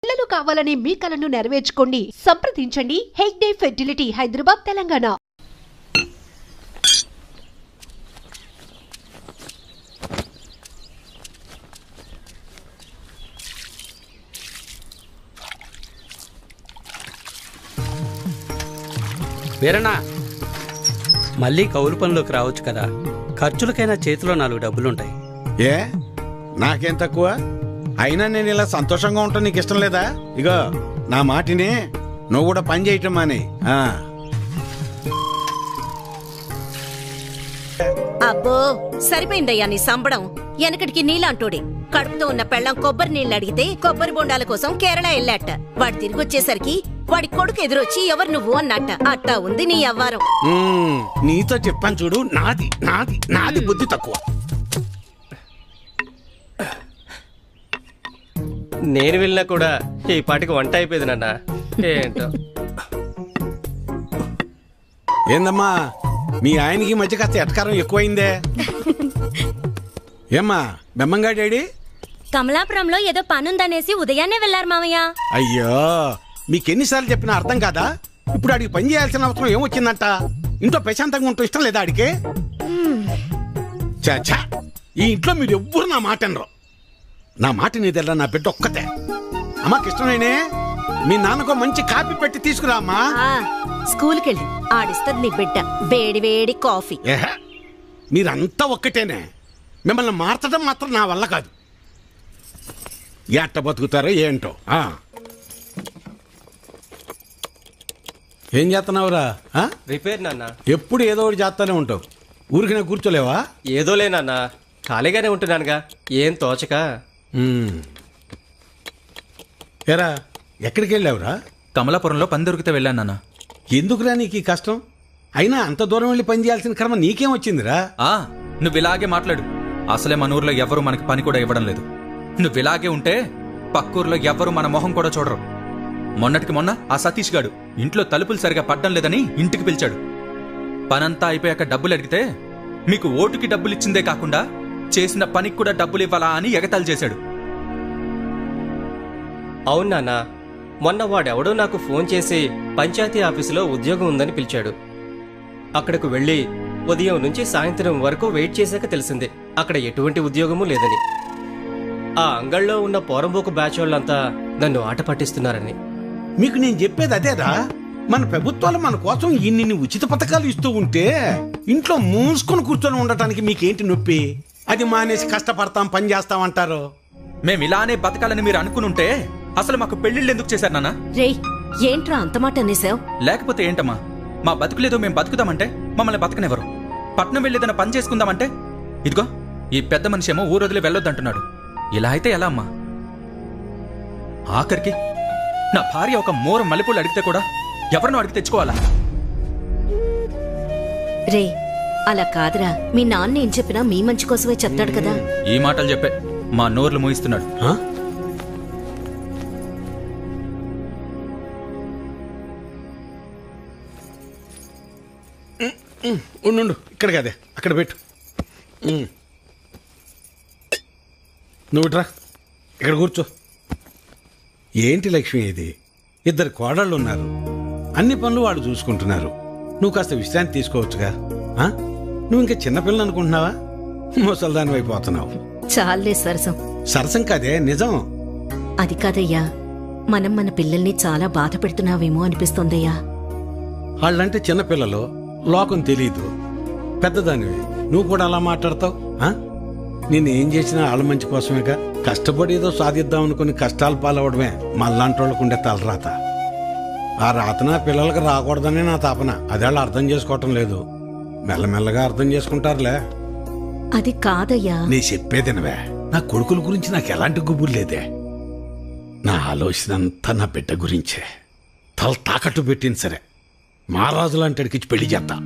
పిల్లలు కావాలని మీ కలను నెరవేర్చుకోండి. సంప్రదించండి హెగ్డే ఫెర్టిలిటీ, హైదరాబాద్, తెలంగాణ. వీరన్నా, మళ్ళీ కౌలు పనిలోకి రావచ్చు కదా. ఖర్చులకైనా చేతిలో 4 డబ్బులుంటాయి. ఏ నాకేం తక్కువ? అయినా నేను ఇలా సంతోషంగా ఉంటాను నీకు ఇష్టం లేదా? ఇగో నా మాటిని, నువ్వు కూడా పని చేయటం మాని. అబ్బో సరిపోయిందయ్యా నీ సంబడం. వెనకటికి నీలాంటోడే కడుపుతో ఉన్న పెళ్ళం కొబ్బరి నీళ్ళు అడిగితే కొబ్బరి బొండాల కోసం కేరళ వెళ్ళాట. వాడు తిరిగి వచ్చేసరికి వాడి కొడుకు ఎదురొచ్చి ఎవరు నువ్వు అన్నట్ట. అట్టా ఉంది నీ అవ్వారం. నీతో చెప్పాను చూడు, నాది నాది నాది బుద్ధి తక్కువ. నేను వెళ్ళినా కూడా ఈ పాటికి వంట అయిపోయింది నాన్న. ఏంటో ఏందమ్మా మీ ఆయనకి మధ్య కాస్త ఎటకారం ఎక్కువైందే. ఏమ్మా బెమ్మంగా డాడీ? కమలాపురంలో ఏదో పనుందనేసి ఉదయాన్నే వెళ్లారు మామయ్య. అయ్యో మీకెన్నిసార్లు చెప్పినా అర్థం కాదా? ఇప్పుడు ఆడికి పని చేయాల్సిన అవసరం ఏమొచ్చిందంట? ఇంట్లో ప్రశాంతంగా ఉంటూ ఇష్టం లేదా ఆడికి? చాచా, ఈ ఇంట్లో మీరు ఎవ్వరు నా మాట అనరు. నా మాట నీదెల్లా, నా బిడ్డ ఒక్కతే. అమ్మా కృష్ణనేనే, మీ నాన్నకో మంచి కాఫీ పెట్టి తీసుకురా అమ్మా. స్కూల్కి వెళ్ళి ఆడిస్తుంది నీ బిడ్డ వేడి వేడి కాఫీ. మీరంతా ఒక్కటేనే, మిమ్మల్ని మార్చడం మాత్రం నా వల్ల కాదు. ఎట్ట బతుకుతారో ఏంటో. ఏం చేస్తున్నావురా? రిపేర్ నాన్న. ఎప్పుడు ఏదో ఒకటి చేస్తానే ఉంటావు. ఊరికినే కూర్చోలేవా? ఏదోలే నాన్న, ఖాళీగానే ఉంటున్నానుగా, ఏం తోచక. ఏరా ఎక్కడికి వెళ్ళావురా? కమలాపురంలో పని దొరికితే వెళ్ళాను నాన్న. ఎందుకురా నీకు ఈ కష్టం? అయినా అంత దూరం వెళ్ళి పని చేయాల్సిన క్రమ నీకేం వచ్చిందిరా? నువ్వు ఇలాగే మాట్లాడు. అసలే మన ఊర్లో ఎవ్వరూ మనకి పని కూడా ఇవ్వడం లేదు. నువ్వు ఇలాగే ఉంటే పక్కూర్లో ఎవ్వరూ మన మొహం కూడా చూడరు. మొన్నటికి మొన్న ఆ సతీష్ గాడు ఇంట్లో తలుపులు సరిగా పడ్డం లేదని ఇంటికి పిలిచాడు. పనంతా అయిపోయాక డబ్బులు అడిగితే మీకు ఓటుకి డబ్బులు ఇచ్చిందే కాకుండా చేసిన పనికి కూడా డబ్బులు ఇవ్వాలా అని ఎగతాళి చేశాడు. అవును నాన్న, మొన్న వాడెవడో నాకు ఫోన్ చేసి పంచాయతీ ఆఫీసులో ఉద్యోగం ఉందని పిలిచాడు. అక్కడకు వెళ్ళి ఉదయం నుంచి సాయంత్రం వరకు వెయిట్ చేశాక తెలిసింది అక్కడ ఎటువంటి ఉద్యోగమూ లేదని. ఆ అంగళ్ళలో ఉన్న పోరంబోకు బ్యాచ్ వాళ్ళంతా నన్ను ఆట పట్టిస్తున్నారని. మీకు నేను చెప్పేది అదేరా. మన ప్రభుత్వాలు మన కోసం ఇన్ని ఉచిత పథకాలు ఇస్తూ ఉంటే ఇంట్లో మూసుకొని కూర్చొని ఉండటానికి మీకేంటి నొప్పి? అది మానేసి కష్టపడతాం, పని చేస్తామంటారు. మేము ఇలానే బతకాలని మీరు అనుకునుంటే అసలు మాకు పెళ్లిళ్ళు ఎందుకు చేశారు నాన్న? రేయ్ ఏంట్రా అంత మాట అనేసావు? లేకపోతే ఏంటమ్మా, మా బతుకులేదో మేము బతుకుదామంటే మమ్మల్ని బతకనివ్వరు. పట్నం వెళ్ళేదన్న పని చేసుకుందామంటే ఇదిగో ఈ పెద్ద మనిషి ఏమో ఊరొదిలి వెళ్ళొద్దంటున్నాడు. ఇలా అయితే ఎలా అమ్మా? ఆఖరికి నా భార్య ఒక మూర మల్లెపూలు అడిగితే కూడా ఎవరినో అడిగి తెచ్చుకోవాలా? రే అలా కాదురా, మీ నాన్న ఏం చెప్పినా మీ మంచి కోసమే చెప్తాడు కదా. ఈ మాటలు చెప్పే మా నోర్లు మూయిస్తున్నాడు. ఉండు, ఇక్కడ కదే అక్కడ పెట్టు. నువ్వుట్రా, ఇక్కడ కూర్చో. ఏంటి లక్ష్మి ఇది? 2 కోడళ్ళు ఉన్నారు, అన్ని పనులు వాళ్ళు చూసుకుంటున్నారు. నువ్వు కాస్త విశ్రాంతి తీసుకోవచ్చుగా. నువ్వు ఇంకా చిన్నపిల్లలు అనుకుంటున్నావా? ముసల్దాని అయిపోతున్నావు. చాలే సరసం. సరసం కాదే, నిజం. అది కాదయ్యా, మనం మన పిల్లల్ని చాలా బాధ పెడుతున్నావేమో అనిపిస్తోందయ్యా. వాళ్ళంటే చిన్నపిల్లలు, లోకం తెలీదు. పెద్దదానివి నువ్వు కూడా అలా మాట్లాడతావు? నేను ఏం చేసినా వాళ్ళ మంచి కోసమేగా. కష్టపడి ఏదో సాధిద్దాం అనుకుని కష్టాలు పాలవడమే మళ్ళాంటి వాళ్ళకు ఉండే తలరాత. ఆ రాతన పిల్లలకి రాకూడదని నా తాపన. అదే వాళ్ళు అర్థం చేసుకోవటం లేదు. మెల్లమెల్లగా అర్థం చేసుకుంటారులే. అది కాదయ్యా. నీ చెప్పేదినవే. నా కొడుకుల గురించి నాకు ఎలాంటి గుబురు లేదే. నా ఆలోచన అంతా నా బిడ్డ గురించే. తల తాకట్టు పెట్టింది సరే, మహారాజు లాంటి అడిగిచ్చి పెళ్లి చేస్తా.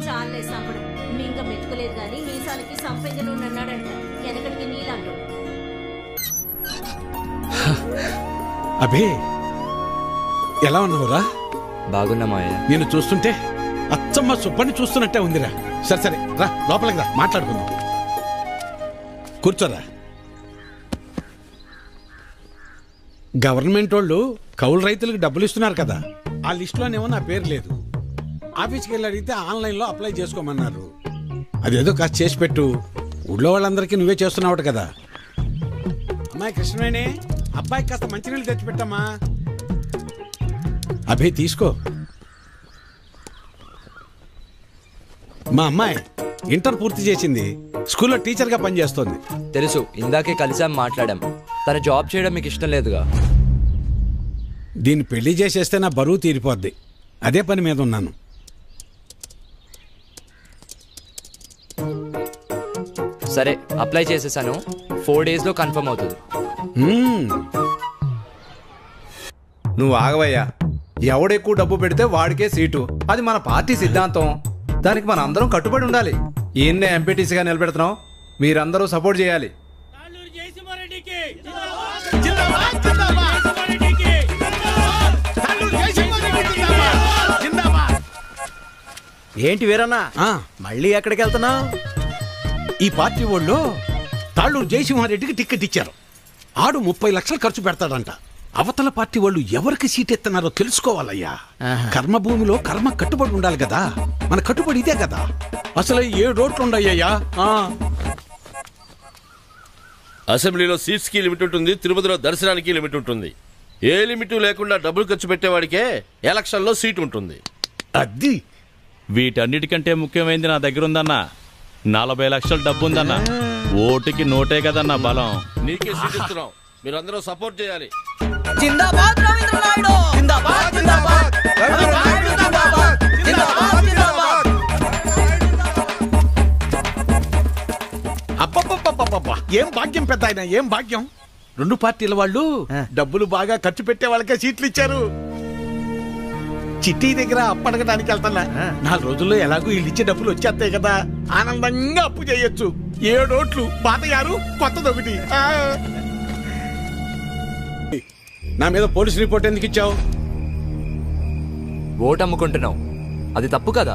అభే ఎలా ఉన్నావురా? బాగున్నా మావయ్య. నేను చూస్తుంటే అచ్చమ్మ సుబ్బని చూస్తున్నట్టే ఉందిరా. సరే సరే రా, లోపలికి రా, మాట్లాడుకుందాం. కూర్చోరా. గవర్నమెంట్ వాళ్ళు కౌలు రైతులకు డబ్బులు ఇస్తున్నారు కదా, ఆ లిస్టులోనేమో నా పేరు లేదు. ఆఫీస్కి వెళ్ళి అడిగితే ఆన్లైన్లో అప్లై చేసుకోమన్నారు. అదేదో కాస్త చేసి పెట్టు. ఊళ్ళో వాళ్ళందరికీ నువ్వే చేస్తున్నావు కదా. అమ్మాయి కృష్ణవేణి, అబ్బాయికి కాస్త మంచినీళ్ళు తెచ్చిపెట్టమ్మా. అభి తీసుకో. మా అమ్మాయి ఇంటర్ పూర్తి చేసింది, స్కూల్లో టీచర్గా పనిచేస్తోంది. తెలుసు, ఇందాకే కలిసాం, మాట్లాడాం. తన జాబ్ చేయడం మీకు ఇష్టం లేదుగా. దీన్ని పెళ్లి చేసేస్తే నా బరువు తీరిపోద్ది. అదే పని మీద ఉన్నాను. సరే, అప్లై చేసేసాను. 4 days లో కన్ఫర్మ్ అవుతుంది. నువ్వు ఆగవయ్యా. ఎవడెక్కువ డబ్బు పెడితే వాడికే సీటు. అది మన పార్టీ సిద్ధాంతం. దానికి మన అందరం కట్టుబడి ఉండాలి. ఈయన్నే ఎంపీటీసీగా నిలబెడుతున్నాం. మీరందరూ సపోర్ట్ చేయాలి. ఏంటి వీరన్నా, మళ్ళీ ఎక్కడికి వెళ్తున్నావు? ఈ పార్టీ వాళ్ళు తాళ్ళూరు జయసింహారెడ్డికి టికెట్ ఇచ్చారు. ఆడు 30 లక్షలు ఖర్చు పెడతాడంట. అవతల పార్టీ వాళ్ళు ఎవరికి సీట్ ఎత్తున్నారో తెలుసుకోవాలయ్యా. కర్మభూమిలో కర్మ కట్టుబడి ఉండాలి కదా. మన కట్టుబడి ఇదే కదా. అసలు 7 రోడ్లు ఉండయ్యా. అసెంబ్లీలో సీట్స్ కి లిమిట్ ఉంటుంది, తిరుపతిలో దర్శనానికి లిమిట్ ఉంటుంది. ఏ లిమిట్ లేకుండా డబ్బులు ఖర్చు పెట్టేవాడికే ఎలక్షన్ లో సీట్ ఉంటుంది. అది వీటన్నిటికంటే ముఖ్యమైనది నా దగ్గర ఉందన్నా. 40 లక్షల డబ్బు ఉందన్నా. ఓటుకి నోటే కదన్నా బలం. నీకే సీట్ ఇస్తున్నాం, మీరందరూ సపోర్ట్ చేయాలి. జిందాబాద్ రవీంద్ర నాయుడు, జిందాబాద్ జిందాబాద్ రవీంద్ర నాయుడు, జిందాబాద్ జిందాబాద్ జిందాబాద్. అబ్బబ్బబ్బబ్బబ్బా, ఏం భాగ్యం పెద్ద ఆయన, ఏం భాగ్యం. 2 పార్టీల వాళ్ళు డబ్బులు బాగా ఖర్చు పెట్టే వాళ్ళకే సీట్లు ఇచ్చారు. చిట్టి దగ్గర అప్పడగడానికి వెళ్తున్నా. 4 రోజుల్లో ఎలాగో వీళ్ళు ఇచ్చే డబ్బులు వచ్చేస్తాయి కదా. ఆనందంగా అప్పు చేయొచ్చు. 7 ఓట్లు, పాతయారు, కొత్తదొకటి. నా మీద పోలీస్ రిపోర్ట్ ఎందుకు ఇచ్చావు? ఓటు అమ్ముకుంటున్నావు, అది తప్పు కదా.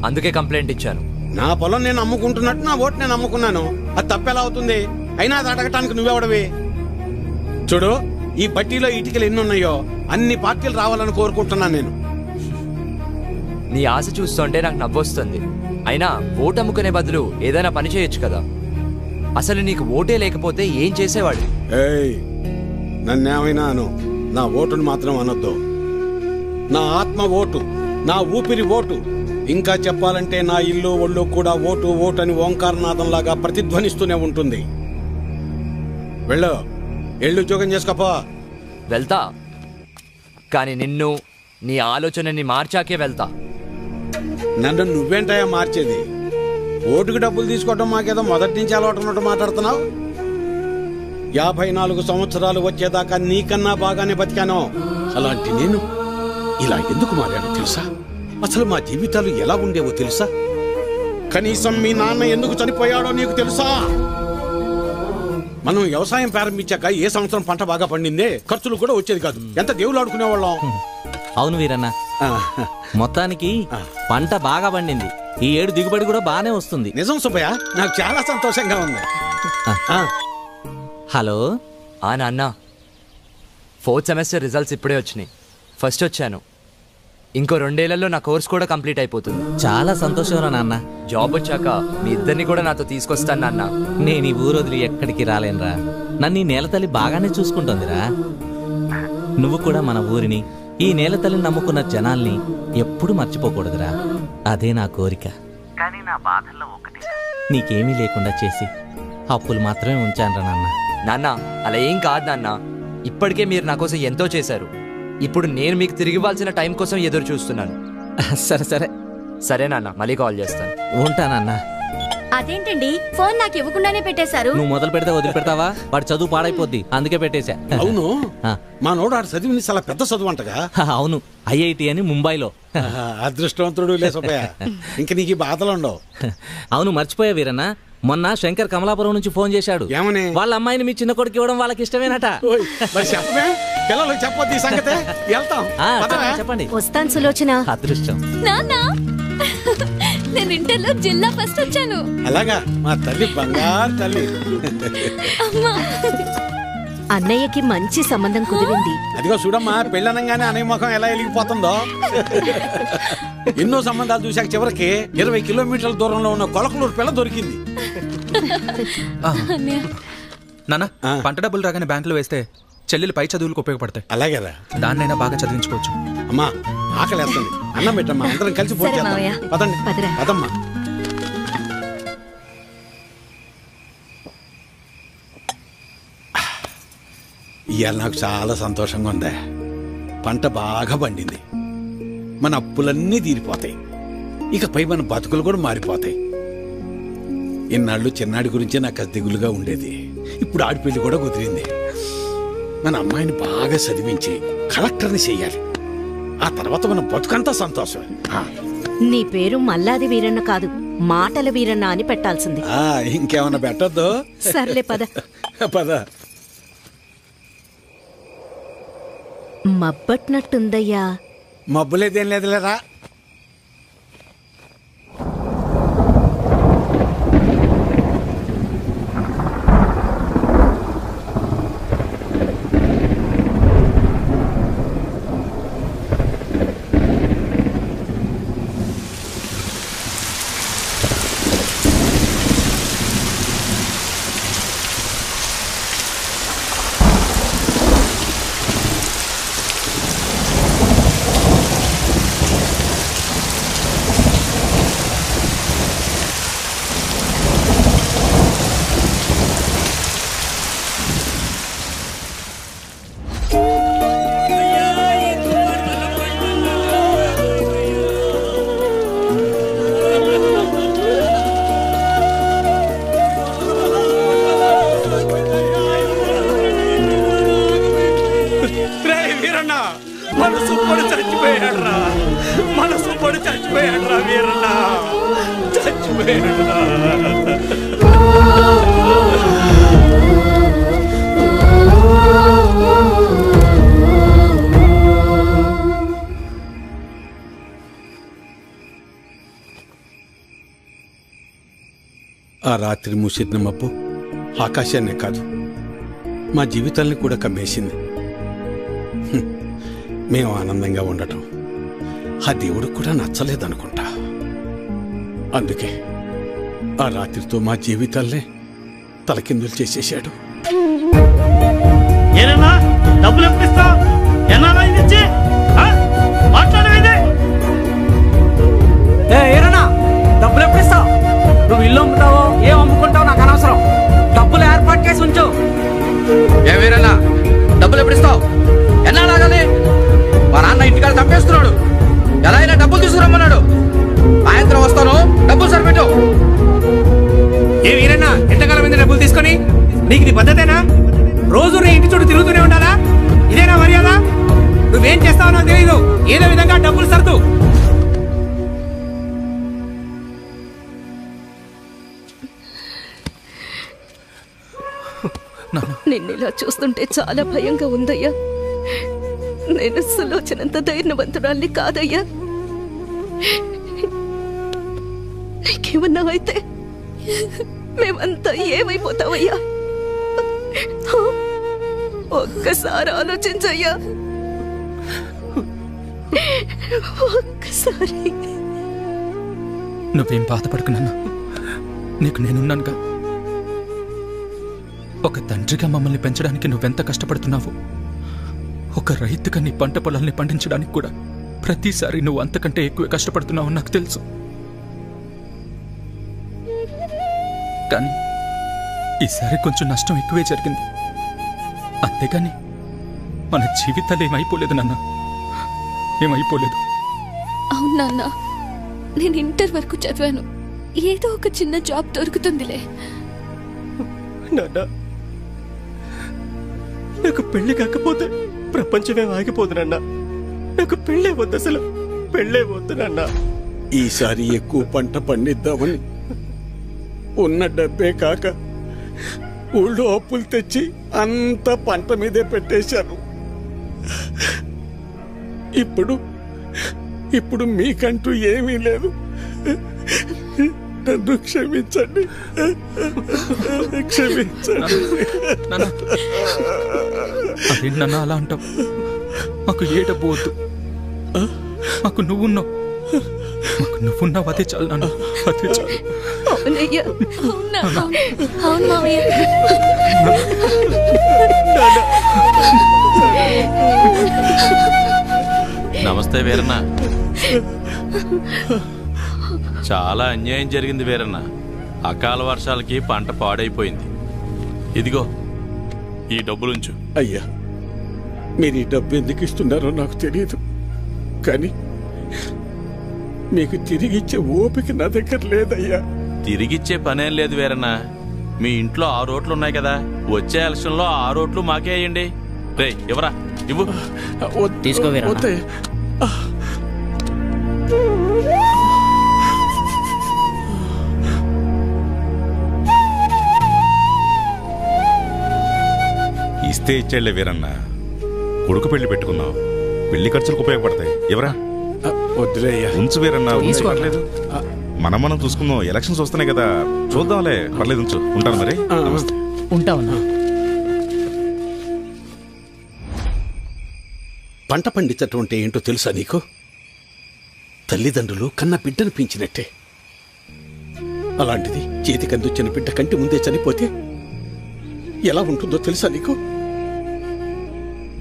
అందుకే కంప్లైంట్ ఇచ్చాను. నా పొలం నేను అమ్ముకుంటున్నట్టు నా ఓటు నేను అమ్ముకున్నాను. అది తప్పెలా అవుతుంది? అయినా అది అడగటానికి నువ్వెవడవి? చూడు, ఈ పట్టీలో ఇటుకలు ఎన్ని ఉన్నాయో అన్ని పార్టీలు రావాలని కోరుకుంటున్నాను నేను. నీ ఆశ చూస్తుంటే నాకు నవ్వొస్తుంది. అయినా ఓటు అమ్ముకునే బదులు ఏదైనా పని చేయొచ్చు కదా. అసలు నీకు ఓటే లేకపోతే ఏం చేసేవాడు? నన్నేమైనా అను, నా ఓటును మాత్రం అనొద్దు. నా ఆత్మ ఓటు, నా ఊపిరి ఓటు. ఇంకా చెప్పాలంటే నా ఇల్లు ఒళ్ళు కూడా ఓటు ఓటు అని ఓంకారనాథంలాగా ప్రతిధ్వనిస్తూనే ఉంటుంది. వెళ్ళు, ఎళ్ళు ఉద్యోగం చేసుకోపో. వెళ్తా, కానీ నిన్ను, నీ ఆలోచనని మార్చాకే వెళ్తా. నన్ను నువ్వేంటయా మార్చేది? ఓటుకు డబ్బులు తీసుకోవడం మాకేదో మొదటి నుంచి అలవాటు ఉన్నట్టు మాట్లాడుతున్నావు. 54 సంవత్సరాలు వచ్చేదాకా నీకన్నా బాగానే బతికాను. అలాంటి నేను ఇలా ఎందుకు మారాను తెలుసా? అసలు మా జీవితాలు ఎలా ఉండేవో తెలుసా? కనీసం మీ నాన్న ఎందుకు చనిపోయాడో నీకు తెలుసా? మనం వ్యవసాయం ప్రారంభించాక ఏ సంవత్సరం పంట బాగా పండిందే, ఖర్చులు కూడా వచ్చేది కాదు. ఎంత దేవుళ్ళు ఆడుకునేవాళ్ళం. అవును వీరన్న, మొత్తానికి పంట బాగా పండింది. ఈ ఏడు దిగుబడి కూడా బానే వస్తుంది. నిజం సుబ్బయ్య, నాకు చాలా సంతోషంగా ఉంది. హలో. నాన్న, 4th సెమిస్టర్ రిజల్ట్స్ ఇప్పుడే వచ్చినాయి. ఫస్ట్ వచ్చాను. ఇంకో 2 ఏళ్లలో నా కోర్స్ కూడా కంప్లీట్ అయిపోతుంది. చాలా సంతోషం రా నాన్న. జాబ్ వచ్చాక మీ ఇద్దరిని కూడా నాతో తీసుకొస్తాను నాన్న. నేను ఈ ఊరు వదిలి ఎక్కడికి రాలేనురా. నన్ను ఈ నేలతల్లి బాగానే చూసుకుంటోందిరా. నువ్వు కూడా మన ఊరిని, ఈ నేలతల్లిని నమ్ముకున్న జనాల్ని ఎప్పుడు మర్చిపోకూడదురా. అదే నా కోరిక. కానీ నా బాధల్లో ఒకటి, నీకేమీ లేకుండా చేసి అప్పులు మాత్రమే ఉంచానురా నాన్న. నాన్న, అలా ఏం కాదు నాన్న. ఇప్పటికే మీరు నా కోసం ఎంతో చేశారు. ఇప్పుడు నేను మీకు తిరిగి ఇవ్వాల్సిన టైం కోసం ఎదురు చూస్తున్నాను. సరే సరే సరే నాన్న, మళ్ళీ కాల్ చేస్తాను. ఉంటానన్నా. అదేంటండి, ఫోన్ నాకు ఇవ్వకుండానే పెట్టేశారు. నువ్వు మొదలు పెడితే వదిలిపెడతావా? వాడి చదువు పాడైపోద్ది, అందుకే పెట్టేశా. అవును, మా నోడు ఆడు చదివింది చాలా పెద్ద చదువు అంటగా. అవును, IIT అని ముంబైలో. అదృష్టవంతుడు లేసపోయా. ఇంక నీకు బాధలు ఉండవు. అవును, మర్చిపోయా వీరన్న, మొన్న శంకర్ కమలాపురం నుంచి ఫోన్ చేశాడు. ఏమని? వాళ్ళ అమ్మాయిని మీ చిన్న కొడుకు ఇవ్వడం వాళ్ళకి ఇష్టమేనట. పిల్లలు చెప్పొద్దు ఈ సంగతే. చెప్పండి. వస్తాను సులోచన. అదృష్టం. నేను ఇంటర్లో జిల్లా ఫస్ట్ వచ్చాను. అలాగా? మా తల్లి బంగారు తల్లి. అన్నయ్యకి మంచి సంబంధం కుదిరింది. అదిగో చూడమ్మా, పెళ్ళనంగానే అన్నయ్య ముఖం ఎలా వెలిగిపోతుందో. ఎన్నో సంబంధాలు చూశాక చివరికి 20 కిలోమీటర్ల దూరంలో ఉన్న కొలకలూరు పిల్ల దొరికింది. నాన్న, పంట డబ్బులు రాగానే బ్యాంకులో వేస్తే చెల్లెలు పై చదువులకు ఉపయోగపడతాయి. అలాగేరా, దాన్నైనా బాగా చదివించుకోవచ్చు. అమ్మా ఆకలేస్తుంది, అన్నం పెట్టమ్మా, అందరం కలిసి పదండి. పదమ్మా. ఇవాళ నాకు చాలా సంతోషంగా ఉందా. పంట బాగా పండింది, మన అప్పులన్నీ తీరిపోతాయి, ఇకపై మన బతుకులు కూడా మారిపోతాయి. ఇన్నాళ్ళు చిన్నాడి గురించే నాకు అది దిగులుగా ఉండేది. ఇప్పుడు ఆడిపెళ్లి కూడా కుదిరింది. మన అమ్మాయిని బాగా చదివించి కలెక్టర్ని చెయ్యాలి. ఆ తర్వాత మన బతుకంతా సంతోషం. నీ పేరు మల్లాది వీరన్న కాదు, మాటల వీరన్న అని పెట్టాల్సింది. ఇంకేమన్నా పెట్టద్దు. సర్లే పద. పద. మబ్బట్నట్టుందయ్యా. మబ్బులేదేం లేదులేరా. ఆ రాత్రి మూసిన మబ్బు ఆకాశాన్నే కాదు, మా జీవితాల్ని కూడా కమ్మేసింది. మేము ఆనందంగా ఉండటం ఆ దేవుడికి కూడా నచ్చలేదనుకుంటా. అందుకే ఆ రాత్రితో మా జీవితాల్నే తలకిందులు చేసేశాడు. డబ్బులు ఎప్పుడు డబ్బులు ఎప్పుడు ఇస్తావు? నువ్వు ఇల్లు అమ్ముతావో ఏం అమ్ముకుంటావు నాకు అనవసరం. డబ్బులు ఏర్పాటు చేసి ఉంచు. ఏమేరన్నా డబ్బులు ఎప్పుడు ఇస్తావు? ఎన్నా లాగాలి? మా నాన్న ఇంటికాడ తప్పేస్తున్నాడు. ఎలా అయినా డబ్బులు తీసుకురమ్మన్నాడు. సాయంత్రం వస్తాను, డబ్బులు సరిపెట్టు. ఏ వీరన్నా, ఎంతకాలం మీద డబ్బులు తీసుకొని? నీకు ఇది పద్ధతేనా? రోజు నీ ఇంటి చుట్టూ తిరుగుతూనే ఉండాలా? ఇదేనా మర్యాద? నువ్వేం చేస్తావో నాకు తెలియదు. ఏదో విధంగా డబ్బులు సర్దు. నిన్నిలా చూస్తుంటే చాలా భయంగా ఉందయ్యా. నేను సులోచనంత ధైర్యవంతురాల్ని కాదయ్యా. నీకేమన్నా అయితే మేమంతా ఏమైపోతావయ్యా? ఒక్కసారి ఆలోచించయ్యా, ఒక్కసారి. నువ్వేం బాధపడకు నాన్న, నీకు నేనున్నానుగా. ఒక తండ్రిగా మమ్మల్ని పెంచడానికి నువ్వెంత కష్టపడుతున్నావు. ఒక రైతుగా నీ పంట పొలాల్ని పండించడానికి కూడా ప్రతిసారి నువ్వు అంతకంటే ఎక్కువ కష్టపడుతున్నావు నాకు తెలుసు. కానీ ఈసారి కొంచెం నష్టం ఎక్కువే జరిగింది. అంతేగాని మన జీవితాలు ఏమైపోలేదు నాన్న, ఏమైపోలేదు. అవును నాన్న, నేను ఇంటర్ వరకు చదివాను. ఏదో ఒక చిన్న జాబ్ దొరుకుతుందిలే. నాన్న, నాకు పెళ్లి కాకపోతే ప్రపంచమే ఆగిపోదు నాన్న. నాకు పెళ్ళే వద్దు, అసలు పెళ్ళే వద్దు నాన్న. ఈసారి ఎక్కువ పంట పండిద్దామని ఉన్న డబ్బే కాక ఊళ్ళో అప్పులు తెచ్చి అంత పంట మీదే పెట్టేశాను. ఇప్పుడు మీకంటూ ఏమీ లేదు. నన్ను క్షమించండి, క్షమించండి. అదేంటి నాన్న అలా అంటావు? మాకు ఏ డబ్బు వద్దు, మాకు నువ్వున్నావు, మాకు నువ్వున్నావు, అదే చాలు నాన్న, అదే చాలు. అవునయ్యా, అవును మావయ్య. నమస్తే వీరన్న. చాలా అన్యాయం జరిగింది వీరన్న. అకాల వర్షాలకి పంట పాడైపోయింది. ఇదిగో ఈ డబ్బులుంచు. అయ్యా, మీరు ఈ డబ్బు ఎందుకు ఇస్తున్నారో నాకు తెలియదు, కానీ మీకు తిరిగిచ్చే ఓపిక నా దగ్గర లేదయ్యా. తిరిగిచ్చే పనేం లేదు వీరన్న. మీ ఇంట్లో 6 ఓట్లు ఉన్నాయి కదా, వచ్చే ఎలక్షన్లో 6 ఓట్లు మాకే వేయండి. రే ఇవ్వరా, ఇవ్వు. తీసుకో వీరన్న. ఇస్తే ఇచ్చేళ్లే వీరన్న. కొడుకు పెళ్లి పెట్టుకున్నావు, పెళ్లి ఖర్చులకు ఉపయోగపడతాయి. ఎవరా వద్దులేయ్యా, ఉంచు వీరన్న, పర్లేదు. మనం చూసుకుందాం, ఎలక్షన్స్ వస్తున్నాయి కదా, చూద్దాంలే, పర్లేదు, ఉంచు. ఉంటాను మరి. ఉంటావన్నా. పంట పండించటం అంటే ఏంటో తెలుసా నీకు? తల్లిదండ్రులు కన్న బిడ్డను పెంచినట్టే. అలాంటిది చేతికందొచ్చిన బిడ్డ కంటి ముందే చనిపోతే ఎలా ఉంటుందో తెలుసా నీకు?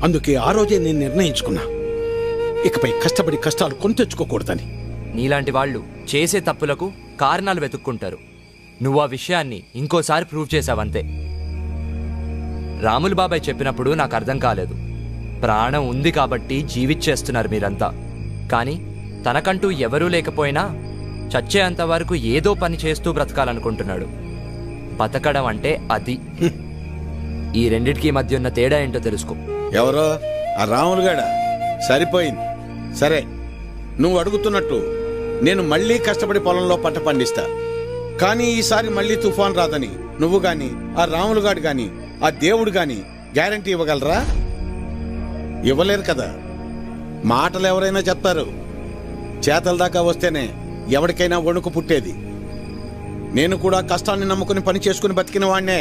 అందుకే ఆ రోజే నేను నిర్ణయించుకున్నా, ఇకపై కష్టపడి కష్టాలు కొని తెచ్చుకోకూడదని. నీలాంటి వాళ్ళు చేసే తప్పులకు కారణాలు వెతుక్కుంటారు. నువ్వు ఆ విషయాన్ని ఇంకోసారి ప్రూవ్ చేశావంతే. రాములు బాబాయ్ చెప్పినప్పుడు నాకు అర్థం కాలేదు. ప్రాణం ఉంది కాబట్టి జీవిచ్చేస్తున్నారు మీరంతా. కానీ తనకంటూ ఎవరూ లేకపోయినా చచ్చేంత వరకు ఏదో పని చేస్తూ బ్రతకాలనుకుంటున్నాడు. బతకడం అంటే అది. ఈ రెండిటికి మధ్య ఉన్న తేడా ఏంటో తెలుసుకో. ఎవరో ఆ రాములుగాడ సరిపోయింది. సరే, నువ్వు అడుగుతున్నట్టు నేను మళ్ళీ కష్టపడి పొలంలో పంట పండిస్తా. కానీ ఈసారి మళ్ళీ తుఫాన్ రాదని నువ్వు గాని, ఆ రాములుగాడు గాని, ఆ దేవుడు గాని గ్యారంటీ ఇవ్వగలరా? ఇవ్వలేరు కదా. మాటలు ఎవరైనా చెప్తారు, చేతల దాకా వస్తేనే ఎవరికైనా వణుకు పుట్టేది. నేను కూడా కష్టాన్ని నమ్ముకుని పని చేసుకుని బతికిన వాణ్ణే.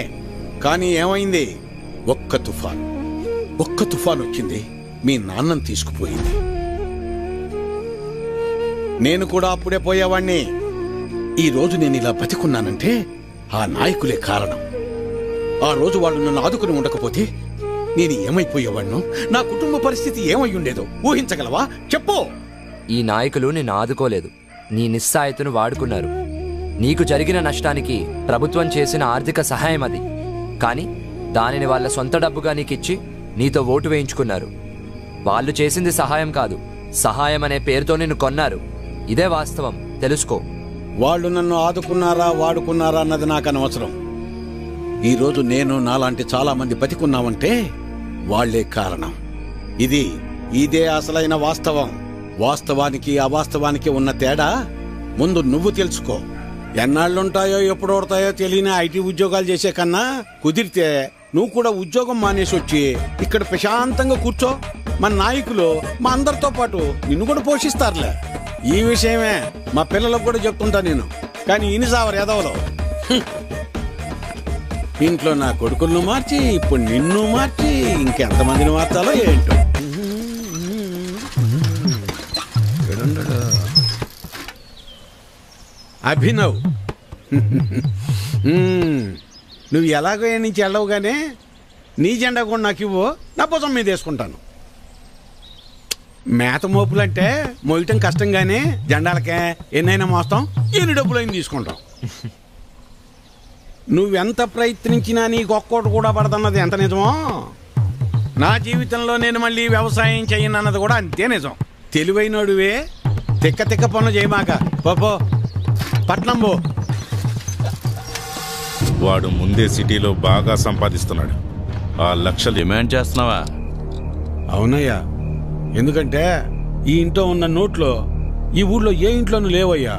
కానీ ఏమైంది? ఒక్క తుఫాన్ వచ్చింది, మీ నాన్నను తీసుకుపోయింది. నేను కూడా అప్పుడే పోయేవాణ్ణి. ఈ రోజు నేను ఇలా బతికున్నానంటే ఆ నాయకులే కారణం. ఆ రోజు వాళ్ళు నన్ను ఆదుకుని ఉండకపోతే నేను ఏమైపోయేవాణ్ణో, నా కుటుంబ పరిస్థితి ఏమై ఉండేదో ఊహించగలవా? చెప్పు. ఈ నాయకులు నిన్ను ఆదుకోలేదు, నీ నిస్సాయతను వాడుకున్నారు. నీకు జరిగిన నష్టానికి ప్రభుత్వం చేసిన ఆర్థిక సహాయం అది. కానీ దానిని వాళ్ళ సొంత డబ్బుగా నీకిచ్చి నీతో ఓటు వేయించుకున్నారు. వాళ్ళు చేసింది సహాయం కాదు, సహాయం అనే పేరుతో నిన్ను కొన్నారు. ఇదే వాస్తవం, తెలుసుకో. వాళ్ళు నన్ను ఆదుకున్నారా వాడుకున్నారా అన్నది నాకు అనవసరం. ఈరోజు నేను నాలాంటి చాలా మంది బతికున్నామంటే వాళ్లే కారణం. ఇదే అసలైన వాస్తవం. వాస్తవానికి అవాస్తవానికి ఉన్న తేడా ముందు నువ్వు తెలుసుకో. ఎన్నాళ్ళుంటాయో ఎప్పుడు ఓడతాయో తెలియని ఐటీ ఉద్యోగాలు చేసే కన్నా కుదిరితే నువ్వు కూడా ఉద్యోగం మానేసి వచ్చి ఇక్కడ ప్రశాంతంగా కూర్చో. మన నాయకులు మా అందరితో పాటు నిన్ను కూడా పోషిస్తారులే. ఈ విషయమే మా పిల్లలకు కూడా చెప్తుంటా నేను. కానీ ఇనిసావరు ఎదవలో ఇంట్లో నా కొడుకులను మార్చి ఇప్పుడు నిన్ను మార్చి ఇంకెంతమందిని మార్చాలో ఏంటో. అభినవ్, నువ్వు ఎలాగో నుంచి వెళ్ళవుగానే నీ జెండా కూడా నాకు ఇవ్వు, నా భుజం మీద వేసుకుంటాను. మేత మోపులంటే మోయటం కష్టంగానే జెండాలకే ఎన్నైనా మోస్తాం, ఎన్ని డబ్బులైనా తీసుకుంటాం. నువ్వెంత ప్రయత్నించినా నీకు ఒక్కోటి కూడా పడదన్నది ఎంత నిజమో, నా జీవితంలో నేను మళ్ళీ వ్యవసాయం చేయనన్నది కూడా అంతే నిజం. తెలివైనోడువే, తిక్క తిక్క పనులు చేయమాక. పో పట్నం పో. వాడు ముందే సిటీలో బాగా సంపాదిస్తున్నాడు. ఆ లక్షలు డిమాండ్ చేస్తున్నావా? అవునయ్యా, ఎందుకంటే ఈ ఇంట్లో ఉన్న నోట్లో ఈ ఊళ్ళో ఏ ఇంట్లోనూ లేవయ్యా.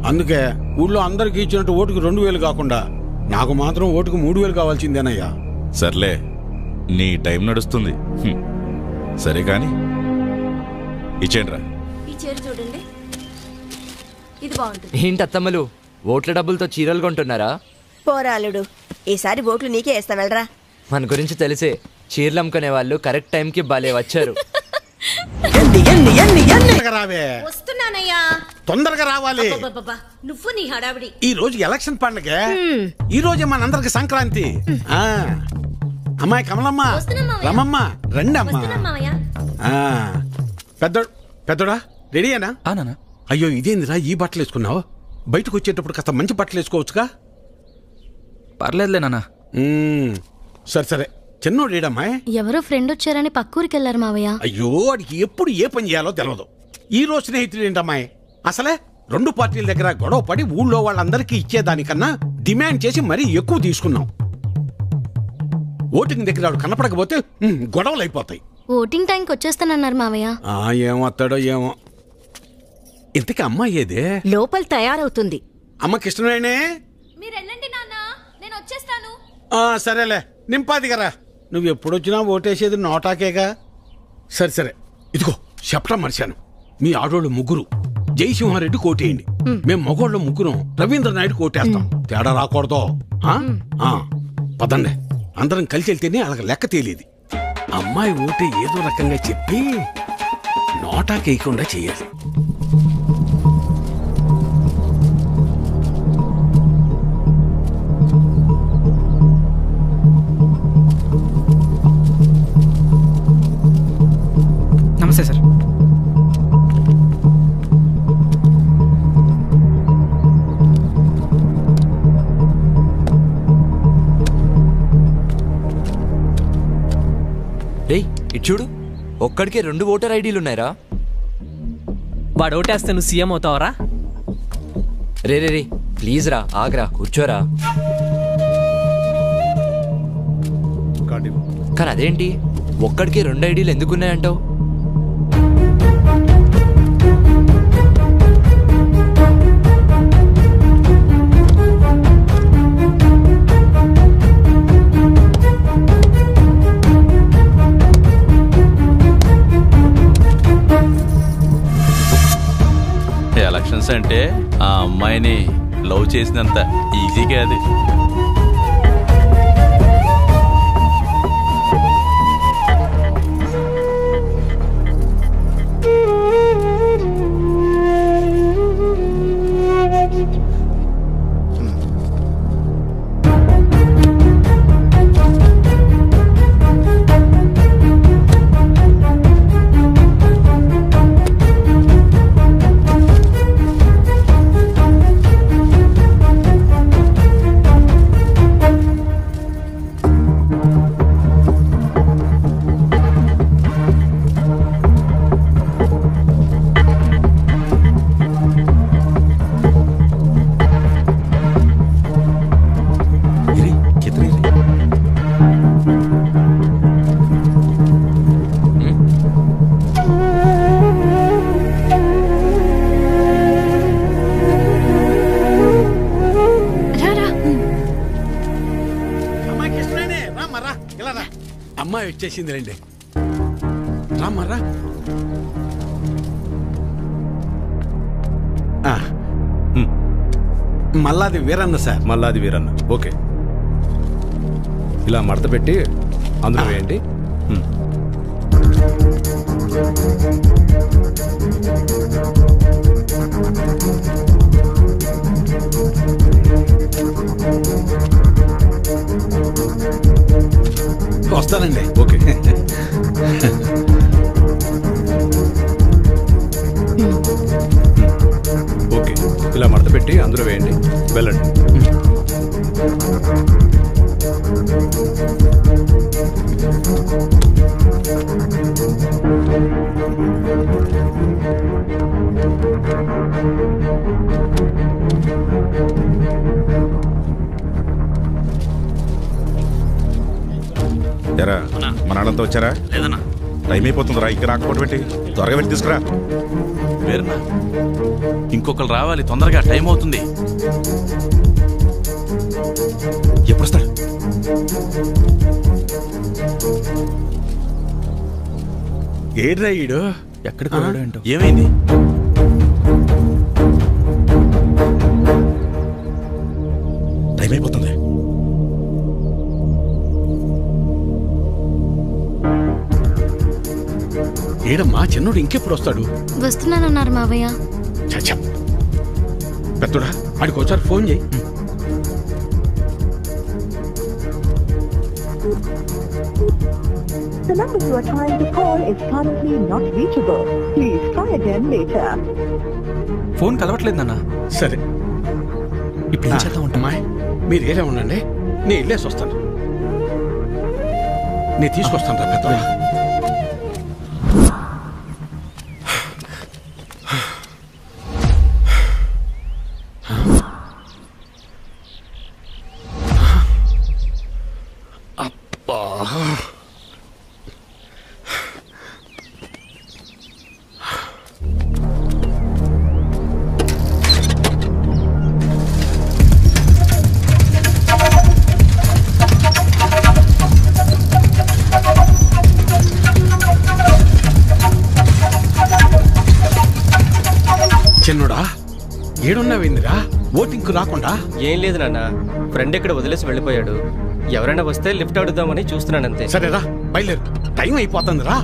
అందుకే ఊళ్ళో అందరికి ఇచ్చినట్టు ఓటుకు 2000 కాకుండా నాకు మాత్రం ఓటుకు 3000 కావాల్సిందేనయ్యా. సర్లే, నీ టైం నడుస్తుంది. సరే కాని ఇచ్చేయండిరా. ఈ చీర చూడండి, ఇది బాగుంటుంది. ఏంటి అత్తమ్మలు ఓట్ల డబ్బులతో చీరలు కొంటున్నారా? పోరాలుడు, ఈసారి ఓట్లు నీకే వేస్తా వెళ్ళరా. మన గురించి తెలిసే చీరలు అమ్ముకునే వాళ్ళు కరెక్ట్ టైంకి భలే వచ్చారు. వస్తున్నానయ్యా, తొందరగా రావాలి. నువ్వు నీ హడావిడి. ఈ రోజు ఎలక్షన్ పండుగ, ఈ రోజే మనందరికి సంక్రాంతి. అమ్మాయి కమలమ్మ, రమమ్మ, రండి అమ్మా. పెద్దోడా రెడీయేనా? అయ్యో ఇదేందిరా ఈ బట్టలు వేసుకున్నావు? బయటకు వచ్చేటప్పుడు కాస్త మంచి బట్టలు వేసుకోవచ్చుగా. పర్లేదులే నాన్న. సరే సరే, చిన్నోడు ఏడమ్మా? ఎవరో ఫ్రెండ్ వచ్చారని పక్కూరికి వెళ్ళారు మావయ్య. అయ్యో వాడికి ఎప్పుడు ఏ పని చేయాలో తెలియదు. ఈ రోజు స్నేహితుడు ఏంటమ్మాయి? అసలే 2 పార్టీల దగ్గర గొడవ పడి ఊళ్ళో వాళ్ళందరికీ ఇచ్చేదానికన్నా డిమాండ్ చేసి మరీ ఎక్కువ తీసుకున్నాం. ఓటింగ్ దగ్గర వాడు కనపడకపోతే గొడవలు అయిపోతాయి. ఓటింగ్ టైంకి వచ్చేస్తానన్నారు మావయ్య. ఏమొస్తాడో ఏమో. ఇంతకీ అమ్మాయి ఏదే? లోపల తయారవుతుంది. అమ్మ కృష్ణవేణే, మీరెళ్ళండి నాన్న, నేను వచ్చేస్తాను. సరేలే, నింపాదిగరా. నువ్వు ఎప్పుడొచ్చినా ఓటేసేది నోటాకేగా. సరే సరే, ఇదిగో చెప్పడం మర్చాను. మీ ఆడోళ్ళు ముగ్గురు జయసింహారెడ్డి కోటేయండి. మేము మగోళ్ళ ముగ్గురం రవీంద్రనాయుడు కోటేస్తాం. తేడా రాకూడదు. పదండి, అందరం కలిసి వెళ్తేనే అలాగ లెక్క తేలేది. అమ్మాయి ఓటే ఏదో రకంగా చెప్పి నోటాకేయకుండా చెయ్యాలి. నమస్తే సార్. ఇటు చూడు, ఒక్కడికే 2 ఓటర్ ఐడీలు ఉన్నాయరా. వాడు ఓటేస్తే నువ్వు CM అవుతావరా? Ray ray ray please రా, ఆగ్రా, కూర్చోరా. కానీ అదేంటి ఒక్కడికి 2 ఐడీలు ఎందుకున్నాయంటావు? ఎలక్షన్స్ అంటే ఆ అమ్మాయిని లవ్ చేసినంత ఈజీ కాదు. అమ్మాయి వచ్చేసింది, రండి. రామ్మరా. మల్లాది వీరన్న సార్. మల్లాది వీరన్న, ఓకే. ఇలా మడత పెట్టి అందులో వేయండి. వస్తానండి. ఓకే. ఓకే, ఇలా మడత పెట్టి అందులో వేయండి. వెళ్ళండి. ఎరా మన వాళ్ళంతా వచ్చారా? లేదన్నా. టైం అయిపోతుందిరా, ఇంకా రాకపోవడం పెట్టి త్వరగా వెళ్ళి తీసుకురా. వేరన్నా, ఇంకొకరు రావాలి తొందరగా, టైం అవుతుంది. ఎప్పుడు వస్తాడు? ఏడ్రా ఈడు? ఎక్కడికి వెళ్ళాడు ఏంటో. ఏమైంది? టైం అయిపోతుంది. ఏడమ్మా చిన్నోడు ఇంకెప్పుడు వస్తాడు? వస్తున్నానన్నారు మావయ్య. చచ్చా పెద్దోడా ఆడికి ఒకసారి ఫోన్ చేయి. The number you are trying to call is currently not reachable. Please try again later. Phone కలవట్లేదు నాన్న. సరే ఇప్పుడు ఏం చేద్దాం అమ్మాయి, మీరు ఏరే ఉండండి, నేను వెళ్ళేసి వస్తాను. నేను తీసుకొస్తాను రా పెద్దోడా. చిన్నోడా ఏడున్నావేందిరా? ఓటింగ్కు రాకుండా? ఏం లేదు నాన్న, ఫ్రెండ్ ఇక్కడ వదిలేసి వెళ్ళిపోయాడు. ఎవరైనా వస్తే లిఫ్ట్ అడుగుదామని చూస్తున్నానంతే. సరేరా బయలుదేరు, టైం అయిపోతుంది రా.